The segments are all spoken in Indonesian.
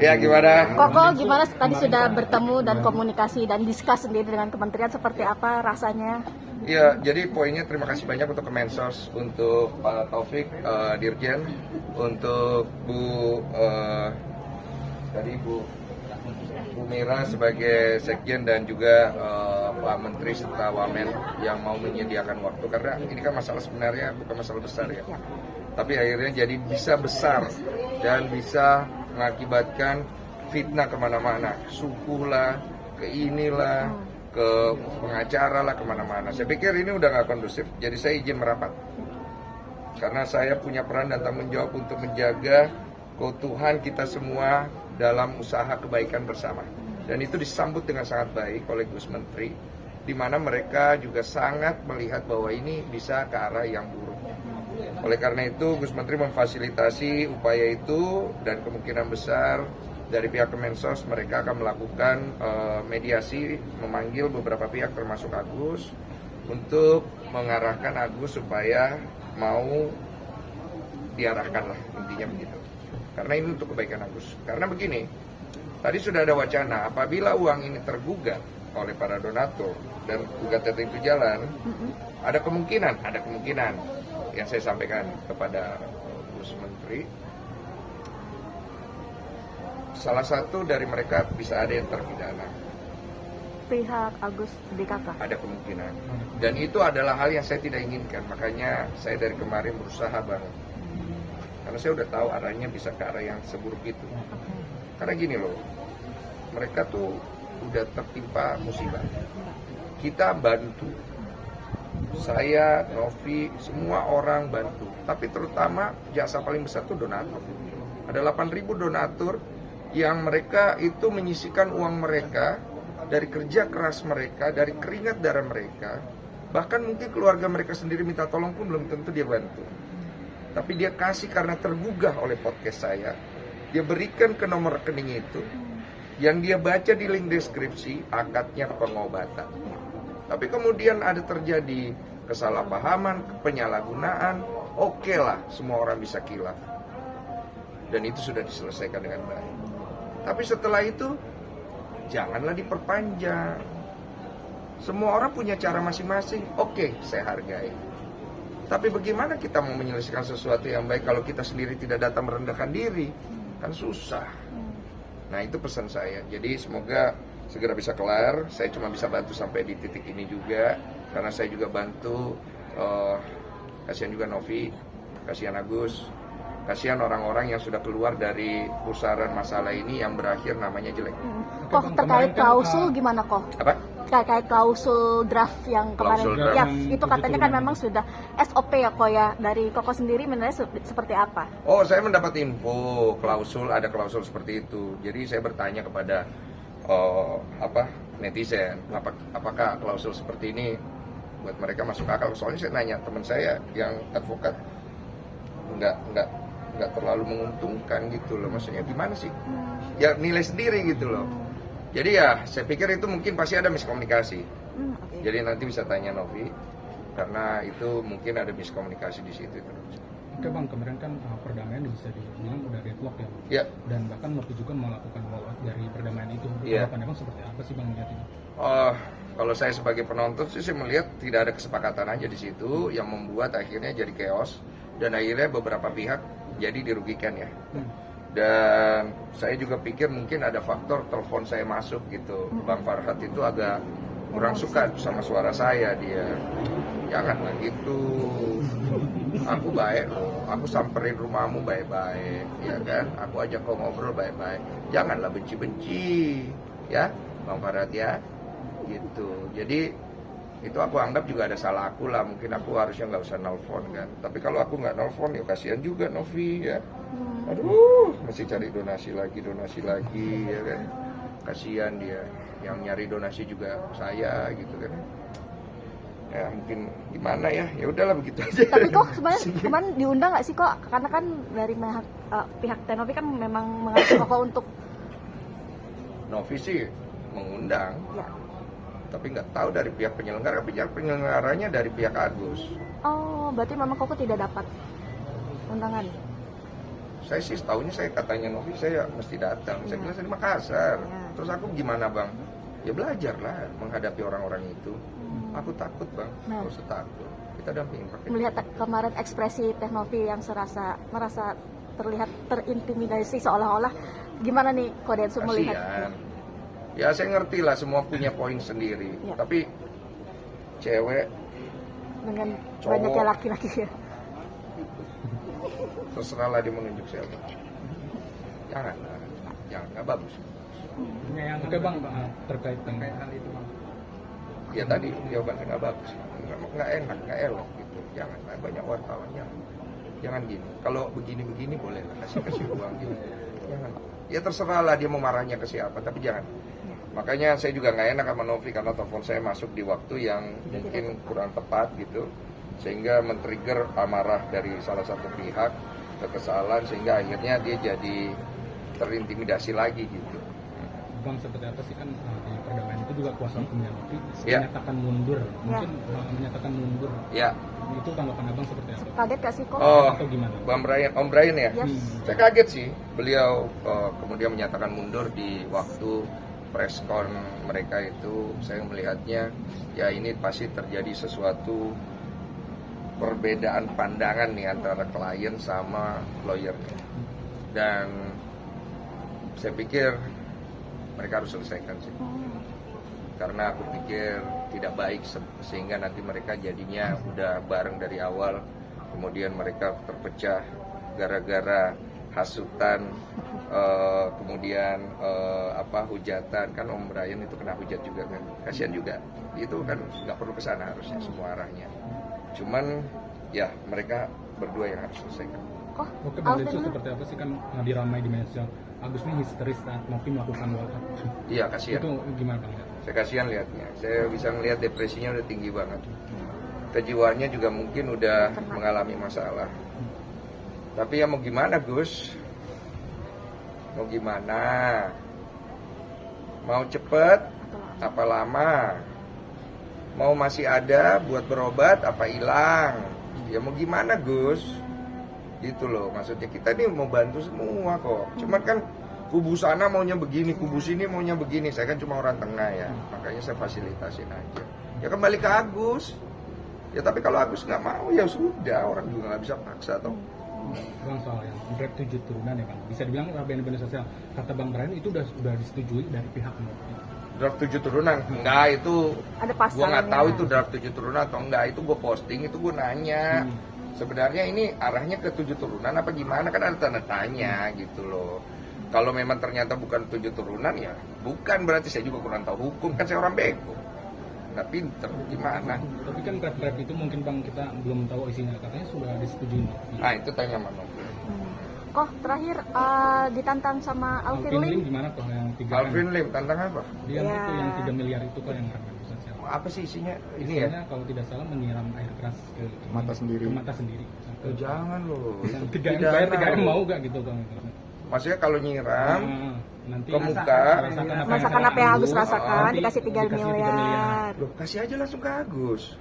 Ya gimana? Koko gimana tadi sudah bertemu dan komunikasi dan diskus sendiri dengan kementerian, seperti apa rasanya? Ya, jadi poinnya terima kasih banyak untuk Kemensos, untuk Pak Taufik, Dirjen, untuk Bu Mira sebagai Sekjen dan juga Pak Menteri serta Wamen yang mau menyediakan waktu, karena ini kan masalah sebenarnya bukan masalah besar ya. Tapi akhirnya jadi bisa besar dan bisa mengakibatkan fitnah kemana-mana, suku lah, ke inilah, ke pengacara lah, kemana-mana. Saya pikir ini udah nggak kondusif, jadi saya izin merapat. Karena saya punya peran dan tanggung jawab untuk menjaga keutuhan kita semua dalam usaha kebaikan bersama. Dan itu disambut dengan sangat baik oleh Gus Menteri, di mana mereka juga sangat melihat bahwa ini bisa ke arah yang buruk. Oleh karena itu, Gus Menteri memfasilitasi upaya itu dan kemungkinan besar dari pihak Kemensos mereka akan melakukan mediasi, memanggil beberapa pihak termasuk Agus untuk mengarahkan Agus supaya mau diarahkan lah, intinya begitu. Karena ini untuk kebaikan Agus. Karena begini, tadi sudah ada wacana apabila uang ini tergugat oleh para donatur dan gugatan itu jalan, ada kemungkinan yang saya sampaikan kepada Gus Menteri, salah satu dari mereka bisa ada yang terpidana. Pihak Agus BKK? Ada kemungkinan. Dan itu adalah hal yang saya tidak inginkan, makanya saya dari kemarin berusaha banget. Karena saya udah tahu arahnya bisa ke arah yang seburuk itu. Karena gini loh, mereka tuh udah tertimpa musibah. Kita bantu. Saya, Novi, semua orang bantu. Tapi terutama jasa paling besar itu donatur. Ada 8.000 donatur yang mereka itu menyisikan uang mereka dari kerja keras mereka, dari keringat darah mereka. Bahkan mungkin keluarga mereka sendiri minta tolong pun belum tentu dia bantu. Tapi dia kasih karena tergugah oleh podcast saya. Dia berikan ke nomor rekening itu. Yang dia baca di link deskripsi, akadnya pengobatan. Tapi kemudian ada terjadi kesalahpahaman, penyalahgunaan, oke lah, semua orang bisa khilaf. Dan itu sudah diselesaikan dengan baik. Tapi setelah itu, janganlah diperpanjang. Semua orang punya cara masing-masing, oke, saya hargai. Tapi bagaimana kita mau menyelesaikan sesuatu yang baik kalau kita sendiri tidak datang merendahkan diri? Kan susah. Nah itu pesan saya, jadi semoga segera bisa kelar. Saya cuma bisa bantu sampai di titik ini juga, karena saya juga bantu, kasihan juga Novi, kasihan Agus, kasihan orang-orang yang sudah keluar dari pusaran masalah ini yang berakhir namanya jelek. Kok terkait klausul gimana kok? Apa? Terkait klausul draft yang kemarin, ya itu katanya kan memang sudah SOP ya kok ya, dari Koko sendiri menilai seperti apa? Oh, saya mendapat info ada klausul seperti itu. Jadi saya bertanya kepada netizen, apakah klausul seperti ini buat mereka masuk akal? Soalnya saya nanya teman saya yang advokat, nggak terlalu menguntungkan gitu loh. Maksudnya gimana sih? Ya nilai sendiri gitu loh. Jadi ya saya pikir itu mungkin pasti ada miskomunikasi. Okay. Jadi nanti bisa tanya Novi, karena itu mungkin ada miskomunikasi di situ. Oke Bang, kemarin kan perdamaian bisa dibilang udah deadlock ya. Iya. Dan bahkan Novi juga melakukan walkout dari perdamaian itu. Iya. Bang seperti apa sih Bang melihat ini? Kalau saya sebagai penonton sih saya melihat tidak ada kesepakatan aja di situ yang membuat akhirnya jadi chaos dan akhirnya beberapa pihak jadi dirugikan ya. Dan saya juga pikir mungkin ada faktor telepon saya masuk gitu. Bang Farhat itu agak kurang suka sama suara saya dia. Janganlah gitu. Aku baik loh. Aku samperin rumahmu baik-baik, ya kan? Aku ajak kau ngobrol baik-baik. Janganlah benci-benci, ya, Bang Farhat ya. Gitu. Jadi itu aku anggap juga ada salah aku lah, mungkin aku harusnya nggak usah nelfon kan, tapi kalau aku nggak nelfon ya kasihan juga Novi ya, aduh mesti cari donasi lagi ya kan, kasihan dia. yang nyari donasi juga saya gitu kan. Ya mungkin gimana ya udahlah begitu aja. Tapi kok sebenarnya kemarin diundang nggak sih kok, karena kan dari pihak Tenovi kan memang mengajak Koko untuk Novi sih mengundang, ya. tapi nggak tahu dari pihak penyelenggaranya dari pihak Agus. Oh, berarti memang Koko tidak dapat undangan. Saya sih tahunya saya katanya Novi saya mesti datang. Saya bilang saya di Makassar. Terus aku gimana bang? Ya belajarlah menghadapi orang-orang itu. Aku takut bang, nggak usah takut. Kita dampingin pakai. Melihat kemarin ekspresi Teh Novi yang merasa terlihat terintimidasi seolah-olah, gimana nih Kodensu melihat? Kasian. Ya saya ngerti lah semua punya poin sendiri. Ya. Tapi cewek Dengan cowok, banyaknya laki-laki ya. terserahlah dia menunjuk siapa. Jangan, nggak bagus. Oke bang, terkait hal itu bang. Ya tadi jawabannya nggak bagus, nggak enak, nggak elok gitu. Jangan, banyak wartawan jangan gini. Kalau begini boleh lah kasih uang gitu. Jangan. Ya terserahlah dia mau marahnya ke siapa, tapi jangan. Makanya saya juga nggak enak sama Novi karena telepon saya masuk di waktu yang mungkin kurang tepat gitu, sehingga men-trigger amarah dari salah satu pihak, kekesalan, sehingga akhirnya dia jadi terintimidasi lagi gitu. Bang, seperti apa sih kan di perdamaian itu juga kuasa hukumnya Novi Ya. menyatakan mundur, mungkin menyatakan mundur. Ya. Itu tanggapan abang seperti apa? Kaget gak sih kok? Oh, Atau gimana? Om Brian ya? Yes. Saya kaget sih, beliau kemudian menyatakan mundur di waktu preskon mereka itu. Saya melihatnya, ya ini pasti terjadi sesuatu perbedaan pandangan nih antara klien sama lawyernya. Dan saya pikir mereka harus selesaikan sih. Karena aku pikir tidak baik sehingga nanti mereka jadinya udah bareng dari awal, kemudian mereka terpecah gara-gara hasutan, kemudian hujatan. Kan Om Brian itu kena hujat juga kan, kasihan juga. Itu kan nggak perlu kesana harusnya semua arahnya. Cuman ya mereka berdua yang harus selesaikan. Oke bang Densu, seperti apa sih kan diramai di media sosial Agus ini histeris saat Novi melakukan walkout. Iya kasihan. Itu gimana bang? Saya kasihan lihatnya. Saya bisa ngelihat depresinya udah tinggi banget. Kejiwaannya juga mungkin udah mengalami masalah. Tapi ya mau gimana Gus? Mau gimana? Mau cepet? Apa lama? Mau masih ada buat berobat? Apa hilang? Ya mau gimana Gus? Gitu loh, maksudnya kita ini mau bantu semua kok. Cuman kan kubu sana maunya begini, kubu sini maunya begini. Saya kan cuma orang tengah ya, makanya saya fasilitasin aja. Ya kembali ke Agus. Ya tapi kalau Agus nggak mau ya sudah, orang juga nggak bisa paksa toh. Bang, soal yang draft 7 turunan ya bang, bisa dibilang media sosial kata Bang Brian itu udah disetujui dari pihak Novi. Draft 7 turunan, enggak itu. Ada Gue pasalnya. nggak tahu itu draft 7 turunan atau enggak, itu gue posting, itu gue nanya. Sebenarnya ini arahnya ke 7 turunan apa gimana, kan ada tanda tanya gitu loh. Kalau memang ternyata bukan 7 turunan ya bukan, berarti saya juga kurang tahu hukum, kan saya orang bego, nggak pinter gimana. Tapi kan draft itu mungkin bang kita belum tahu isinya, katanya sudah disetujui Novi. Nah itu tanya sama Novi. Kok terakhir ditantang sama Alvin Lim? Gimana kok yang 3 Alvin Lim tantang apa? Dia itu yang 3 miliar itu kok yang ramai di sosial. Apa sih isinya? Ini ya? Isinya kalau tidak salah menyiram air keras ke Mata sendiri. Ke mata sendiri. Oh, jangan loh. Yang Itu 3M pidana bayar 3M loh. mau gak gitu bang? Maksudnya kalau nyiram Nanti ke muka, Masakan apa yang Agus rasakan, nanti dikasih 3 miliar. loh kasih aja langsung ke Agus.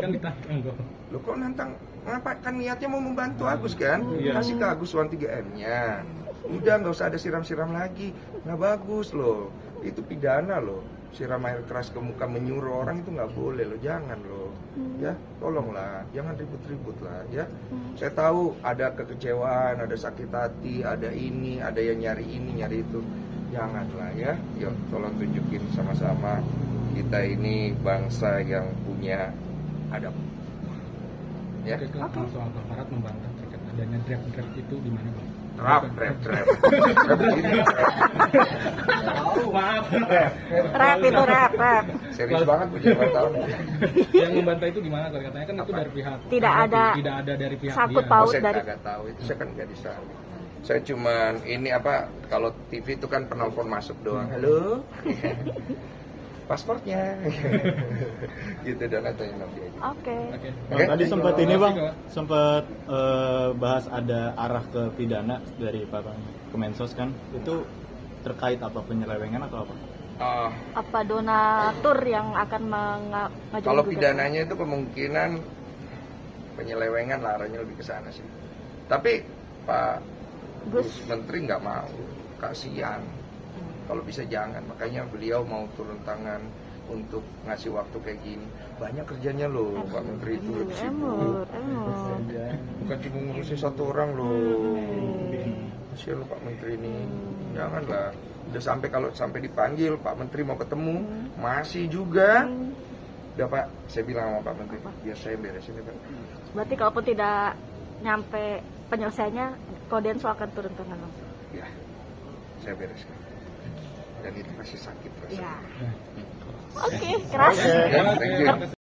Kan ditantang kok. Loh kok nantang, ngapa kan niatnya mau membantu Agus kan? Iya. Kasih ke Agus uang 3M-nya. Udah nggak usah ada siram-siram lagi, nggak bagus loh. Itu pidana loh. Siram air keras ke muka menyuruh orang itu nggak boleh loh, jangan loh. Ya, tolonglah, jangan ribut-ribut lah ya. Saya tahu ada kekecewaan, ada sakit hati, ada ini, ada yang nyari ini, nyari itu. Janganlah ya. Yuk, tolong tunjukin sama-sama kita ini bangsa yang punya adab. Ya. Oke, soal aparat membantah terkait adanya draft itu di mana bang? Draft. Maaf. Rap itu rap. Serius banget punya wartawan. Yang membantah itu gimana? Katanya kan itu dari pihak Tidak ada dari pihak sangkut dia. paut Saya dari kagak tahu itu, saya kan nggak di sana. Saya cuman ini apa, kalau TV itu kan penelpon masuk doang. Halo. Pasportnya. Gitu dan nanti aja. Oke. Oke. Oke. Tadi sempat ini Terima bang, kasih, Kak. sempat bahas ada arah ke pidana dari Pak Kemensos kan, itu terkait apa, penyelewengan atau apa? Apa donatur yang akan mengajukan Kalau gugatan? pidananya itu kemungkinan penyelewengan lah, arahnya lebih ke sana sih. Tapi Pak Gus Menteri nggak mau, kasihan. Kalau bisa jangan, makanya beliau mau turun tangan untuk ngasih waktu kayak gini. Banyak kerjanya loh Pak Menteri itu lebih sibuk. Bukan cuma ngurusin satu orang loh. Kasihan loh Pak Menteri ini. Janganlah. Udah sampai kalau sampai dipanggil Pak Menteri mau ketemu masih juga. Udah Pak, saya bilang sama Pak Menteri, biar saya beresin ya Pak. Berarti kalaupun tidak nyampe penyelesaiannya, Kodensu akan turun tangan langsung. Ya, saya bereskan. Dan itu pasti sakit rasanya. Ya. Oke, keras. Ya, thank you.